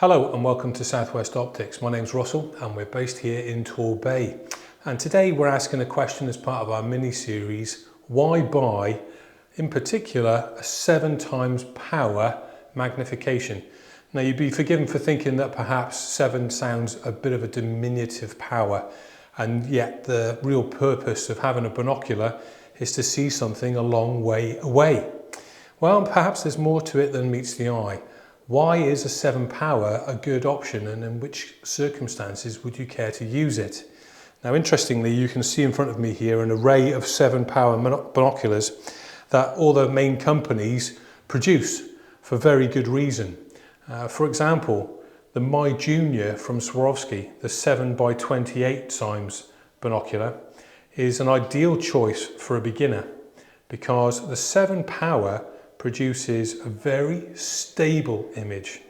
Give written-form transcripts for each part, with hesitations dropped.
Hello and welcome to Southwest Optics. My name's Russell and we're based here in Torbay. And today we're asking a question as part of our mini-series, why buy, in particular, a 7 times power magnification? Now you'd be forgiven for thinking that perhaps 7 sounds a bit of a diminutive power, and yet the real purpose of having a binocular is to see something a long way away. Well, perhaps there's more to it than meets the eye. Why is a 7 power a good option, and in which circumstances would you care to use it? Now interestingly, you can see in front of me here an array of 7 power binoculars that all the main companies produce for very good reason. For example, the My Junior from Swarovski, the 7 by 28 times binocular, is an ideal choice for a beginner because the 7 power produces a very stable image.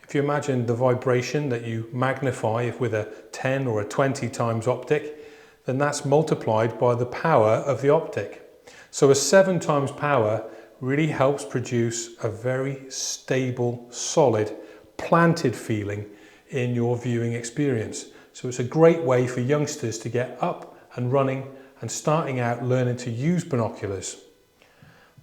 If you imagine the vibration that you magnify with a 10 or a 20 times optic, then that's multiplied by the power of the optic. So a 7 times power really helps produce a very stable, solid, planted feeling in your viewing experience. So it's a great way for youngsters to get up and running and starting out learning to use binoculars.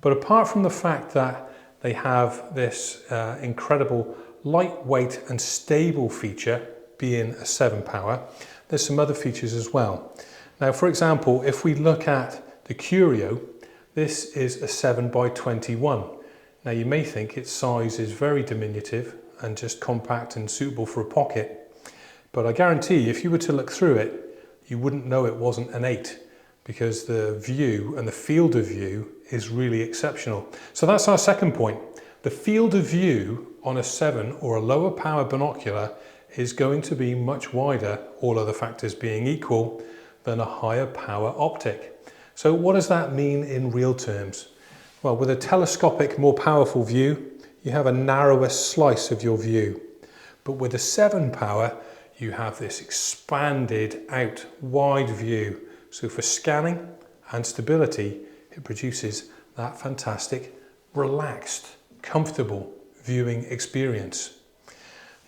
But apart from the fact that they have this incredible lightweight and stable feature, being a 7 power, there's some other features as well. Now, for example, if we look at the Curio, this is a 7 by 21. Now you may think its size is very diminutive and just compact and suitable for a pocket, but I guarantee if you were to look through it, you wouldn't know it wasn't an 8, because the view and the field of view is really exceptional. So that's our second point. The field of view on a 7 or a lower power binocular is going to be much wider, all other factors being equal, than a higher power optic. So what does that mean in real terms? Well, with a telescopic, more powerful view, you have a narrower slice of your view. But with a 7 power, you have this expanded out wide view. So for scanning and stability, it produces that fantastic, relaxed, comfortable viewing experience.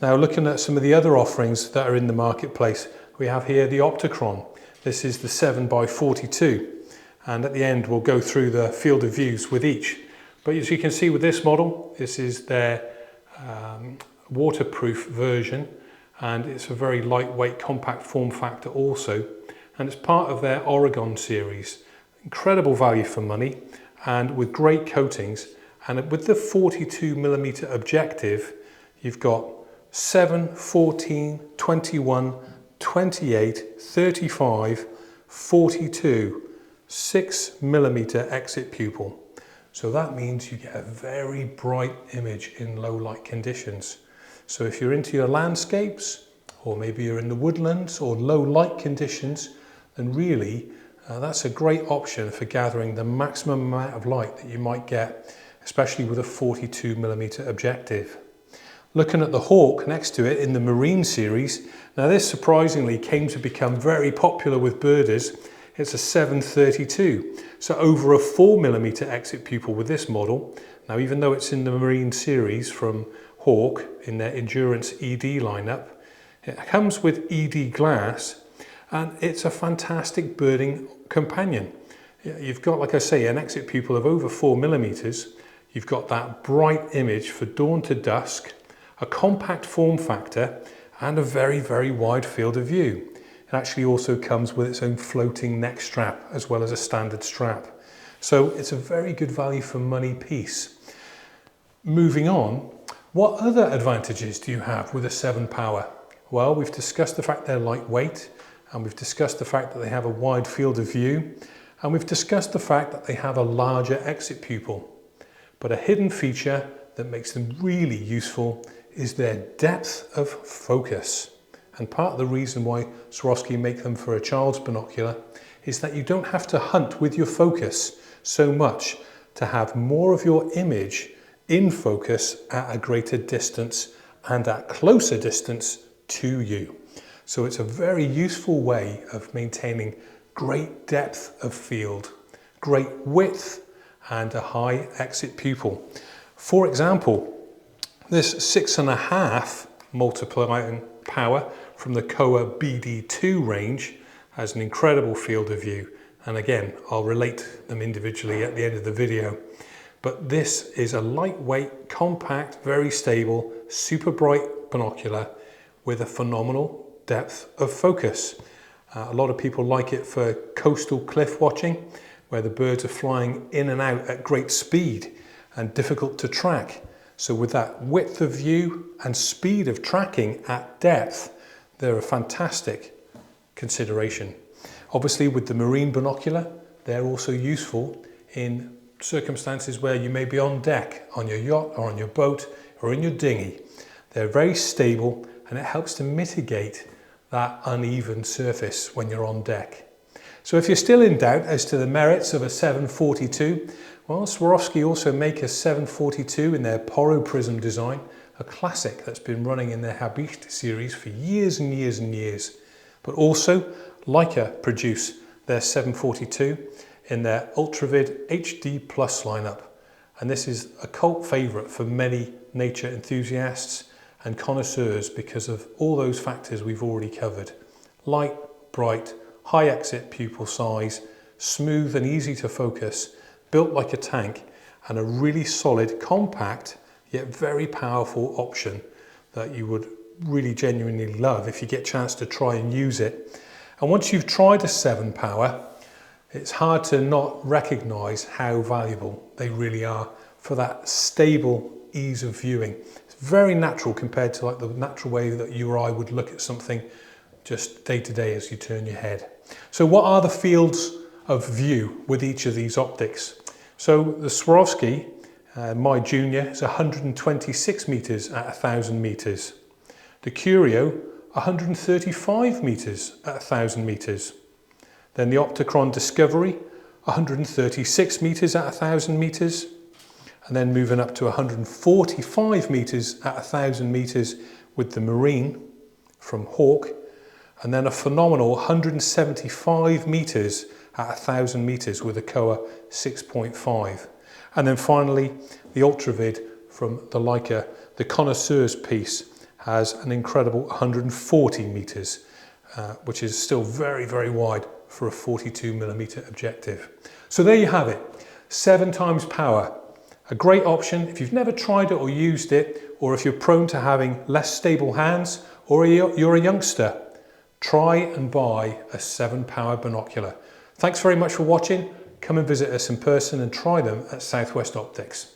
Now looking at some of the other offerings that are in the marketplace, we have here the Opticron. This is the 7 by 42, and at the end we'll go through the field of views with each. But as you can see with this model, this is their waterproof version, and it's a very lightweight, compact form factor also. And it's part of their Oregon series. Incredible value for money and with great coatings. And with the 42mm objective, you've got 7, 14, 21, 28, 35, 42, 6mm exit pupil. So that means you get a very bright image in low light conditions. So if you're into your landscapes, or maybe you're in the woodlands or low light conditions, then really that's a great option for gathering the maximum amount of light that you might get, especially with a 42mm objective. Looking at the Hawk next to it in the Marine series, now this surprisingly came to become very popular with birders. It's a 732, so over a 4mm exit pupil with this model. Now even though it's in the Marine series from Hawk in their Endurance ED lineup, it comes with ED glass, and it's a fantastic birding companion. You've got, like I say, an exit pupil of over 4mm. You've got that bright image for dawn to dusk, a compact form factor, and a very, very wide field of view. It actually also comes with its own floating neck strap as well as a standard strap. So it's a very good value for money piece. Moving on, what other advantages do you have with a 7 power? Well, we've discussed the fact they're lightweight, and we've discussed the fact that they have a wide field of view, and we've discussed the fact that they have a larger exit pupil. But a hidden feature that makes them really useful is their depth of focus. And part of the reason why Swarovski make them for a child's binocular is that you don't have to hunt with your focus so much to have more of your image in focus at a greater distance and at closer distance to you. So it's a very useful way of maintaining great depth of field, great width, and a high exit pupil. For example, this 6.5 multiplying power from the Power BD2 range has an incredible field of view. And again, I'll relate them individually at the end of the video. But this is a lightweight, compact, very stable, super bright binocular with a phenomenal depth of focus. A lot of people like it for coastal cliff watching, where the birds are flying in and out at great speed and difficult to track. So with that width of view and speed of tracking at depth, they're a fantastic consideration. Obviously with the marine binocular, they're also useful in circumstances where you may be on deck, on your yacht or on your boat or in your dinghy. They're very stable and it helps to mitigate that uneven surface when you're on deck. So if you're still in doubt as to the merits of a 742, well, Swarovski also make a 742 in their Poro Prism design, a classic that's been running in their Habicht series for years and years and years. But also, Leica produce their 742 in their Ultravid HD Plus lineup. And this is a cult favorite for many nature enthusiasts and connoisseurs because of all those factors we've already covered. Light, bright, high exit pupil size, smooth and easy to focus, built like a tank, and a really solid, compact, yet very powerful option that you would really genuinely love if you get a chance to try and use it. And once you've tried a 7 power, it's hard to not recognize how valuable they really are for that stable ease of viewing. It's very natural compared to like the natural way that you or I would look at something just day to day as you turn your head. So what are the fields of view with each of these optics? So the Swarovski, my junior, is 126 meters at 1,000 meters. The Curio, 135 meters at 1,000 meters. Then the Opticron Discovery, 136 meters at 1,000 meters. And then moving up to 145 meters at 1,000 meters with the Marine from Hawk. And then a phenomenal 175 meters at 1,000 meters with a Kowa 6.5. And then finally, the Ultravid from the Leica, the Connoisseur's piece, has an incredible 140 meters, which is still very, very wide for a 42mm objective. So there you have it, 7 times power. A great option if you've never tried it or used it, or if you're prone to having less stable hands, or you're a youngster. Try and buy a 7 power binocular. Thanks very much for watching. Come and visit us in person and try them at Southwest Optics.